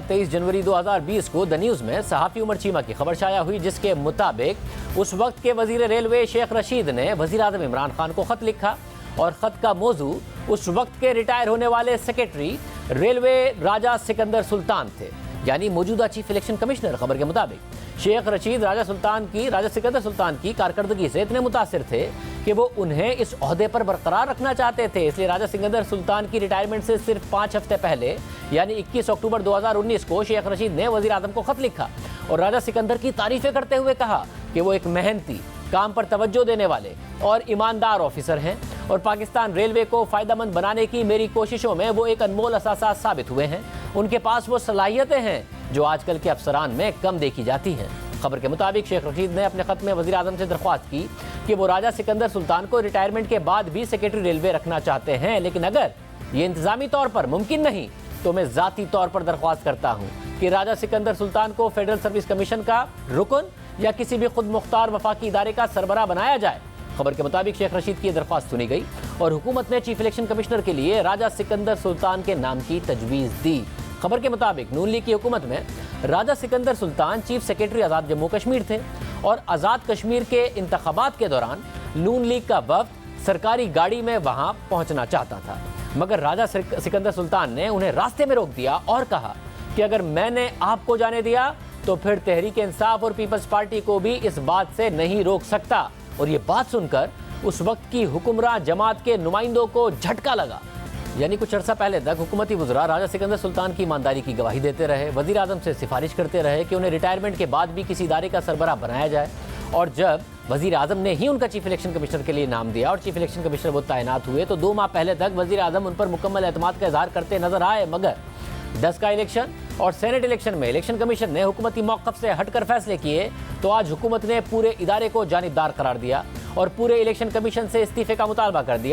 23 जनवरी 2020 को the news में सहाफ़ी उमर चीमा की खबर शाया हुई, जिसके मुताबिक उस वक्त के वजीर रेलवे शेख रशीद ने वजीर आज़म इमरान खान को ख़त लिखा और ख़त का मौजू उस वक्त के रिटायर होने वाले सेक्रेटरी रेलवे राजा सिकंदर सुल्तान थे, यानी मौजूदा चीफ इलेक्शन कमिश्नर। खबर के मुताबिक शेख रशीद राजा सिकंदर सुल्तान की कारकर्दगी से इतने मुतासिर थे कि वो उन्हें इस ओहदे पर बरकरार रखना चाहते थे। इसलिए राजा सिकंदर सुल्तान की रिटायरमेंट से सिर्फ 5 हफ्ते पहले यानी 21 अक्टूबर 2019 को शेख रशीद ने वजीर आज़म को ख़त लिखा और राजा सिकंदर की तारीफ़ें करते हुए कहा कि वो एक मेहनती, काम पर तवज्जो देने वाले और ईमानदार ऑफिसर हैं और पाकिस्तान रेलवे को फ़ायदेमंद बनाने की मेरी कोशिशों में वो एक अनमोल असासा साबित हुए हैं। उनके पास वो सलाहियतें हैं जो आजकल के अफसरान में कम देखी जाती हैं। खबर के मुताबिक शेख रशीद ने अपने ख़त में वज़ीर आज़म से दरख्वास्त की कि वो राजा सिकंदर सुल्तान को रिटायरमेंट के बाद भी सेक्रेटरी रेलवे रखना चाहते हैं, लेकिन अगर ये इंतज़ामी तौर पर मुमकिन नहीं तो मैं ज़ाती तौर पर दरख्वास्त करता हूँ कि राजा सिकंदर सुल्तान को फेडरल सर्विस कमीशन का रुकन या किसी भी खुद मुख्तार वफाकी इदारे का सरबराह बनाया जाए। खबर के मुताबिक शेख रशीद की दरख्वास्त सुनी गई और हुकूमत ने चीफ इलेक्शन कमिश्नर के लिए राजा सिकंदर सुल्तान के नाम की तजवीज़ दी। खबर के मुताबिक नून लीग की हुकूमत में राजा सिकंदर सुल्तान चीफ सेक्रेटरी आज़ाद जम्मू कश्मीर थे और आज़ाद कश्मीर के इंतखाबात के दौरान नून लीग का वफ्द सरकारी गाड़ी में वहां पहुंचना चाहता था, मगर राजा सिकंदर सुल्तान ने उन्हें रास्ते में रोक दिया और कहा कि अगर मैंने आपको जाने दिया तो फिर तहरीक इंसाफ और पीपल्स पार्टी को भी इस बात से नहीं रोक सकता। और ये बात सुनकर उस वक्त की हुक्मरान जमात के नुमाइंदों को झटका लगा। यानी कुछ अर्सा पहले तक हुकूमती वज़रा राजा सिकंदर सुल्तान की ईमानदारी की गवाही देते रहे, वज़ीर आज़म से सिफारिश करते रहे कि उन्हें रिटायरमेंट के बाद भी किसी इदारे का सरबराह बनाया जाए, और जब वज़ीर आज़म ने ही उनका चीफ इलेक्शन कमिश्नर के लिए नाम दिया और चीफ इलेक्शन कमिश्नर वो तैनात हुए तो 2 माह पहले तक वज़ीर आज़म उन पर मुकम्मल एतमाद का इजहार करते नजर आए। मगर 10 का इलेक्शन और सेनेट इलेक्शन में इलेक्शन कमीशन ने हुकूमती मौक़िफ़ से हटकर फैसले किए तो आज हुकूमत ने पूरे इदारे को जानिबदार करार दिया और पूरे इलेक्शन कमीशन से इस्तीफे का मुतालबा कर दिया।